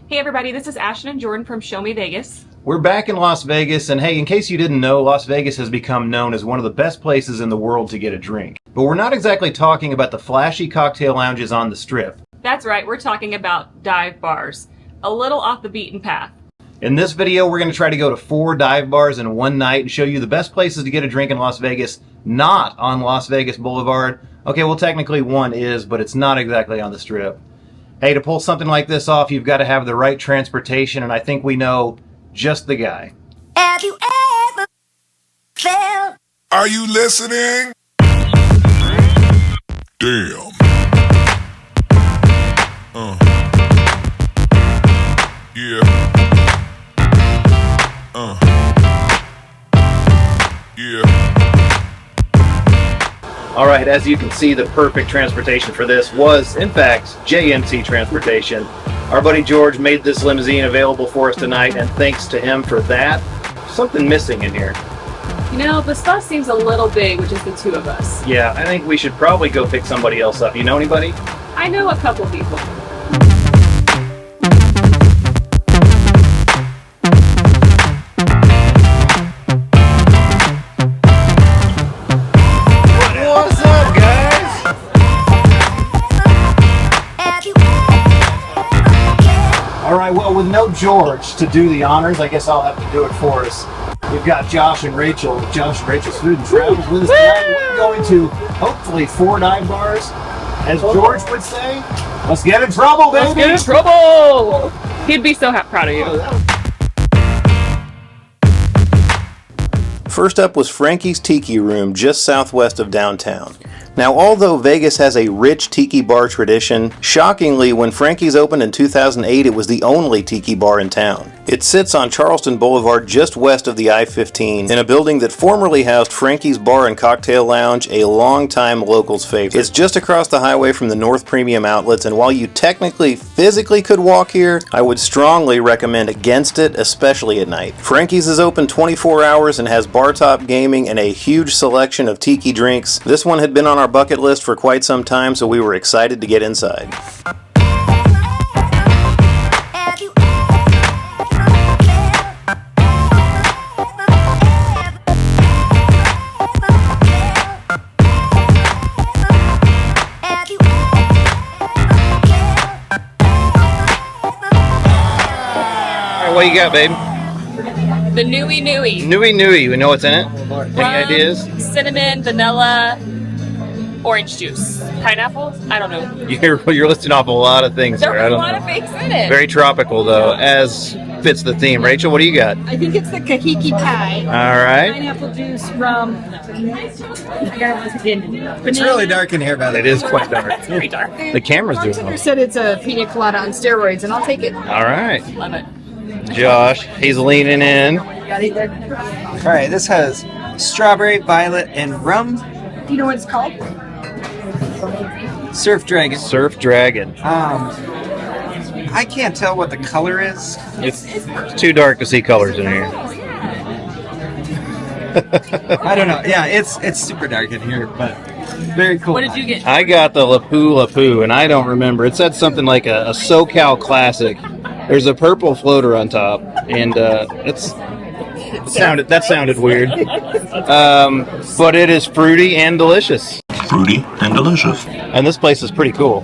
Hey everybody, this is Ashton and Jordan from Show Me Vegas. We're back in Las Vegas, and hey, in case you didn't know, Las Vegas has become known as one of the best places in the world to get a drink. But we're not exactly talking about the flashy cocktail lounges on the Strip. That's right, we're talking about dive bars. A little off the beaten path. In this video, we're going to try to go to 4 dive bars in one night and show you the best places to get a drink in Las Vegas, not on Las Vegas Boulevard. Okay, well technically one is, but it's not exactly on the Strip. Hey, to pull something like this off, you've got to have the right transportation, and I think we know just the guy. Have you ever felt? Are you listening? Damn. Yeah. Yeah. All right, as you can see, the perfect transportation for this was, in fact, JMT Transportation. Our buddy George made this limousine available for us tonight, and thanks to him for that. Something missing in here. You know, this bus seems a little big, which is the two of us. Yeah, I think we should probably go pick somebody else up. You know anybody? I know a couple people. What's up, guys? Have you ever? All right, well, with no George to do the honors, I guess I'll have to do it for us. We've got Josh and Rachel, Josh and Rachel's Food and Travels with us tonight. We're going to, hopefully, 4 dive bars. As George would say, let's get in trouble, baby! Let's get in trouble! He'd be so proud of you. First up was Frankie's Tiki Room, just southwest of downtown. Now, although Vegas has a rich tiki bar tradition, shockingly, when Frankie's opened in 2008, it was the only tiki bar in town. It sits on Charleston Boulevard just west of the I-15 in a building that formerly housed Frankie's Bar and Cocktail Lounge, a longtime locals favorite. It's just across the highway from the North Premium Outlets, and while you technically physically could walk here, I would strongly recommend against it, especially at night. Frankie's is open 24 hours and has bar top gaming and a huge selection of tiki drinks. This one had been on our bucket list for quite some time, so we were excited to get inside. Have you Alright, what you got, babe? The Nui Nui. Nui Nui, we know what's in it? Any ideas? Cinnamon, vanilla, orange juice. Pineapple? I don't know. You're listing off a lot of things There here. was I a don't lot know. of things in it. Very tropical, though, as fits the theme. Rachel, what do you got? I think it's the kahiki pie. All right. Pineapple juice, rum. I got it in. It's really dark in here, by the It way. is quite dark. It's very dark. The camera's doing Bartender it. said it's a pina colada on steroids, and I'll take it. All right. Love it. Josh, he's leaning in. Got it there. All right, this has strawberry, violet, and rum. Do you know what it's called? Surf Dragon. Surf Dragon. I can't tell what the color is. It's too dark to see colors in here. I don't know. Yeah, it's super dark in here, but very cool. What did you get? I got the Lapu Lapu, and I don't remember. It said something like a SoCal classic. There's a purple floater on top, and that sounded weird. But it is fruity and delicious. Fruity and delicious. And this place is pretty cool.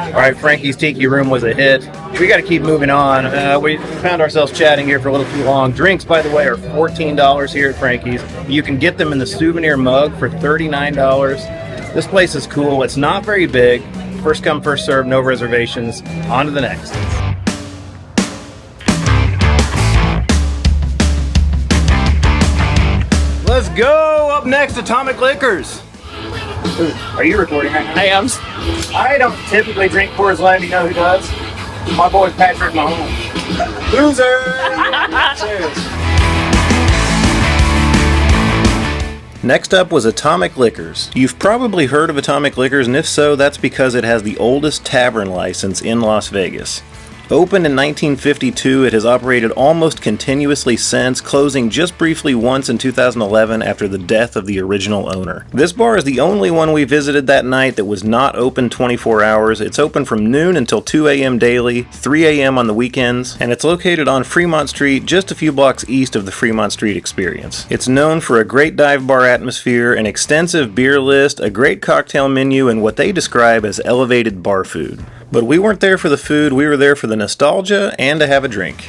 All right, Frankie's Tiki Room was a hit. We got to keep moving on. We found ourselves chatting here for a little too long. Drinks, by the way, are $14 here at Frankie's. You can get them in the souvenir mug for $39. This place is cool. It's not very big. First come, first serve, no reservations. On to the next. Let's go! Up next, Atomic Liquors. Are you recording right now? I am. I don't typically drink Coors Light. You know who does? My boy Patrick Mahomes. Loser! Cheers. Next up was Atomic Liquors. You've probably heard of Atomic Liquors, and if so, that's because it has the oldest tavern license in Las Vegas. Opened in 1952, it has operated almost continuously since, closing just briefly once in 2011 after the death of the original owner. This bar is the only one we visited that night that was not open 24 hours. It's open from noon until 2 a.m. daily, 3 a.m. on the weekends, and it's located on Fremont Street, just a few blocks east of the Fremont Street Experience. It's known for a great dive bar atmosphere, an extensive beer list, a great cocktail menu, and what they describe as elevated bar food. But we weren't there for the food, we were there for the nostalgia and to have a drink.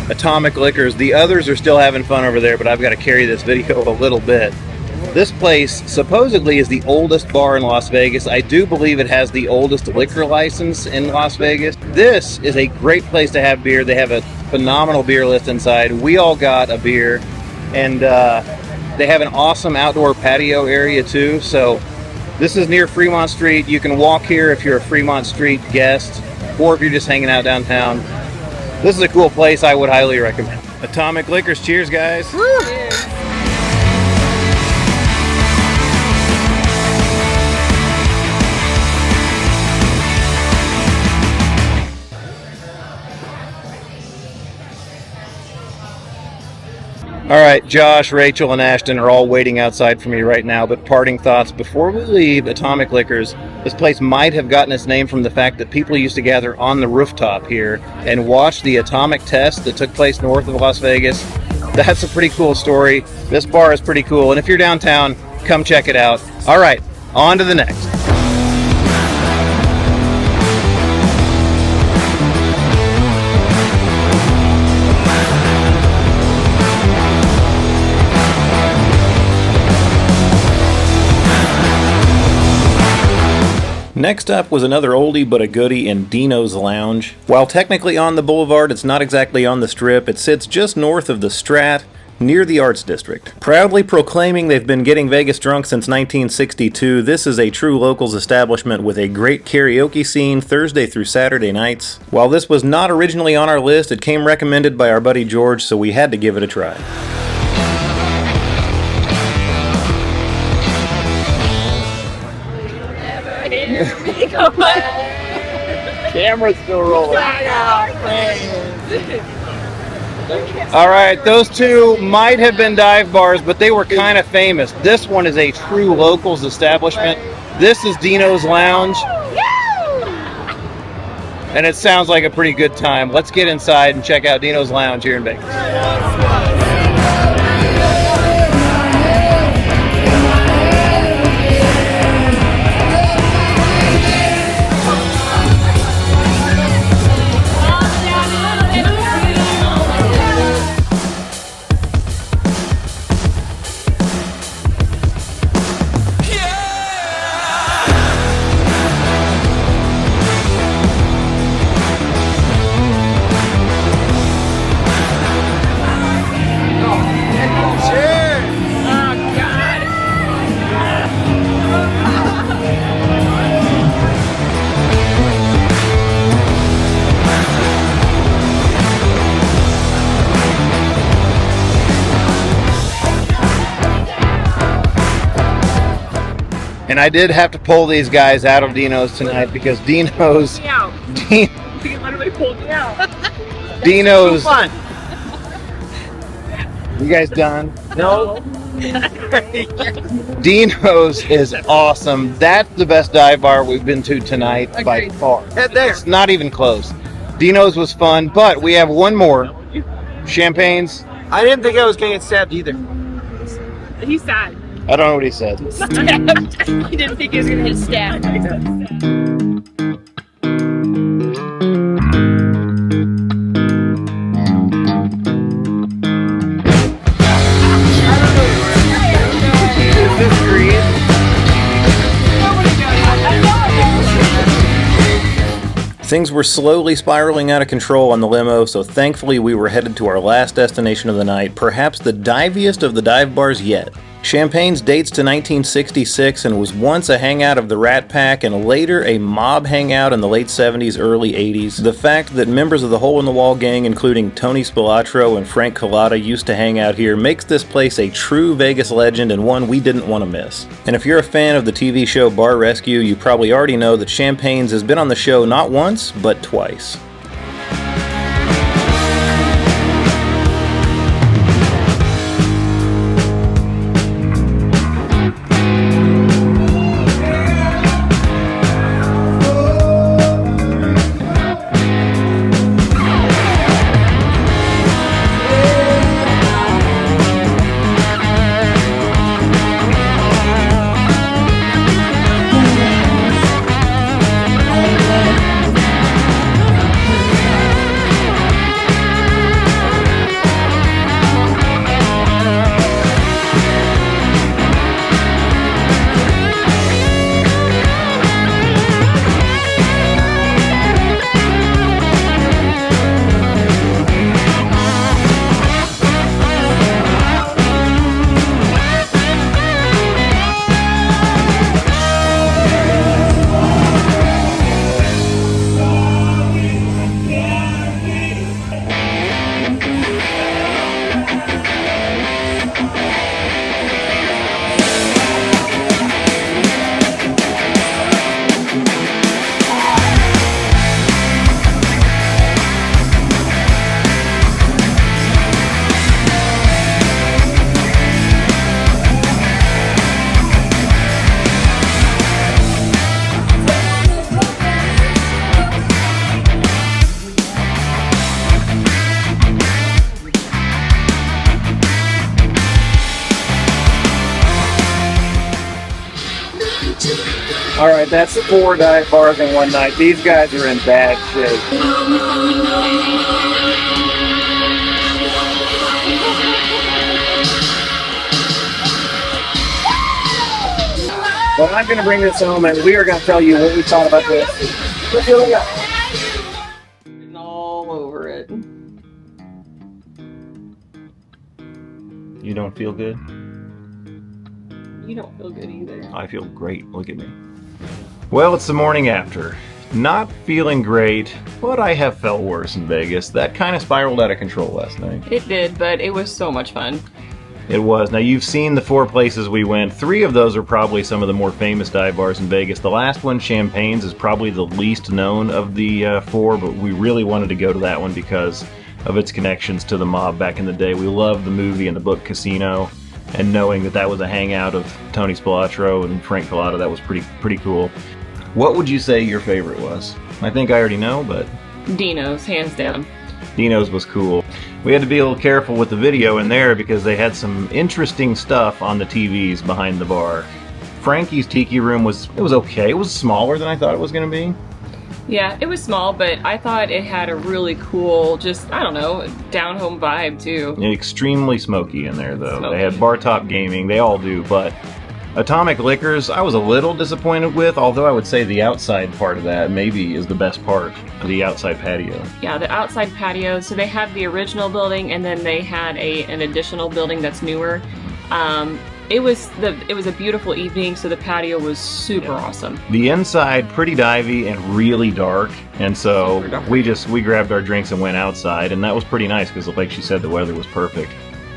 Atomic Liquors. The others are still having fun over there, but I've got to carry this video a little bit. This place supposedly is the oldest bar in Las Vegas. I do believe it has the oldest liquor license in Las Vegas. This is a great place to have beer. They have a phenomenal beer list inside. We all got a beer, and they have an awesome outdoor patio area too. So this is near Fremont Street. You can walk here if you're a Fremont Street guest, or if you're just hanging out downtown. This is a cool place I would highly recommend. Atomic Liquors, cheers guys. Cheers. All right, Josh, Rachel, and Ashton are all waiting outside for me right now, but parting thoughts before we leave Atomic Liquors. This place might have gotten its name from the fact that people used to gather on the rooftop here and watch the atomic test that took place north of Las Vegas. That's a pretty cool story. This bar is pretty cool, and if you're downtown, come check it out. All right, on to the next. Next up was another oldie but a goodie in Dino's Lounge. While technically on the boulevard, it's not exactly on the strip. It sits just north of the Strat, near the Arts District. Proudly proclaiming they've been getting Vegas drunk since 1962, this is a true locals establishment with a great karaoke scene Thursday through Saturday nights. While this was not originally on our list, it came recommended by our buddy George, so we had to give it a try. Camera's still rolling. All right, those two might have been dive bars, but they were kind of famous. This one is a true locals establishment. This is Dino's Lounge. And it sounds like a pretty good time. Let's get inside and check out Dino's Lounge here in Vegas. And I did have to pull these guys out of Dino's tonight because Dino's... He literally pulled me out. Dino's... You guys done? No. Dino's is awesome. That's the best dive bar we've been to tonight by far. It's not even close. Dino's was fun, but we have one more. Champagne's. I didn't think I was going to get stabbed either. He's sad. I don't know what he said. He didn't think he was gonna get stabbed. Is this green? Things were slowly spiraling out of control on the limo, so thankfully we were headed to our last destination of the night, perhaps the diviest of the dive bars yet. Champagne's dates to 1966 and was once a hangout of the Rat Pack and later a mob hangout in the late 70s, early 80s. The fact that members of the Hole in the Wall gang, including Tony Spilatro and Frank Collada, used to hang out here makes this place a true Vegas legend and one we didn't want to miss. And if you're a fan of the TV show Bar Rescue, you probably already know that Champagne's has been on the show not once, but twice. Alright, that's 4 dive bars in one night. These guys are in bad shape. Well, I'm going to bring this home and we are going to tell you what we thought about this. Written all over it. You don't feel good? You don't feel good either. I feel great. Look at me. Well, it's the morning after. Not feeling great, but I have felt worse in Vegas. That kind of spiraled out of control last night. It did, but it was so much fun. It was. Now, you've seen the 4 places we went. 3 of those are probably some of the more famous dive bars in Vegas. The last one, Champagne's, is probably the least known of the 4, but we really wanted to go to that one because of its connections to the mob back in the day. We loved the movie and the book Casino, and knowing that that was a hangout of Tony Spilatro and Frank Collada, that was pretty cool. What would you say your favorite was? I think I already know, but... Dino's, hands down. Dino's was cool. We had to be a little careful with the video in there because they had some interesting stuff on the TVs behind the bar. Frankie's Tiki Room was okay. It was smaller than I thought it was going to be. Yeah, it was small, but I thought it had a really cool, just, I don't know, down-home vibe, too. Extremely smoky in there, though. Smoky. They had bar top gaming. They all do, but Atomic Liquors, I was a little disappointed with, although I would say the outside part of that maybe is the best part, the outside patio. Yeah, the outside patio. So they have the original building, and then they had an additional building that's newer. It was a beautiful evening, so the patio was super awesome. The inside, pretty divey and really dark, and so we grabbed our drinks and went outside, and that was pretty nice because, like she said, the weather was perfect.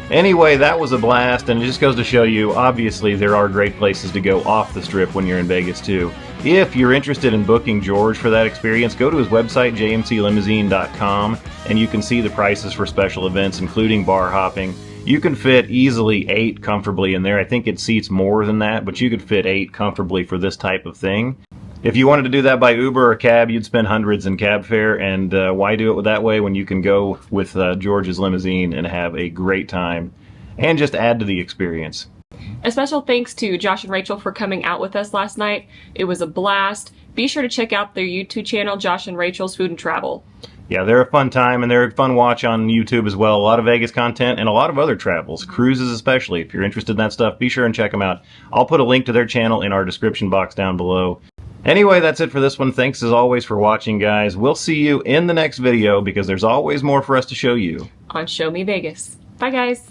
Anyway, that was a blast, and it just goes to show you, obviously, there are great places to go off the strip when you're in Vegas, too. If you're interested in booking George for that experience, go to his website, jmclimousine.com, and you can see the prices for special events, including bar hopping. You can fit easily 8 comfortably in there. I think it seats more than that, but you could fit 8 comfortably for this type of thing. If you wanted to do that by Uber or cab, you'd spend hundreds in cab fare, and why do it that way when you can go with George's limousine and have a great time and just add to the experience. A special thanks to Josh and Rachel for coming out with us last night. It was a blast. Be sure to check out their YouTube channel, Josh and Rachel's Food and Travel. Yeah, they're a fun time, and they're a fun watch on YouTube as well. A lot of Vegas content and a lot of other travels, cruises especially. If you're interested in that stuff, be sure and check them out. I'll put a link to their channel in our description box down below. Anyway, that's it for this one. Thanks as always for watching, guys. We'll see you in the next video because there's always more for us to show you On Show Me Vegas. Bye, guys.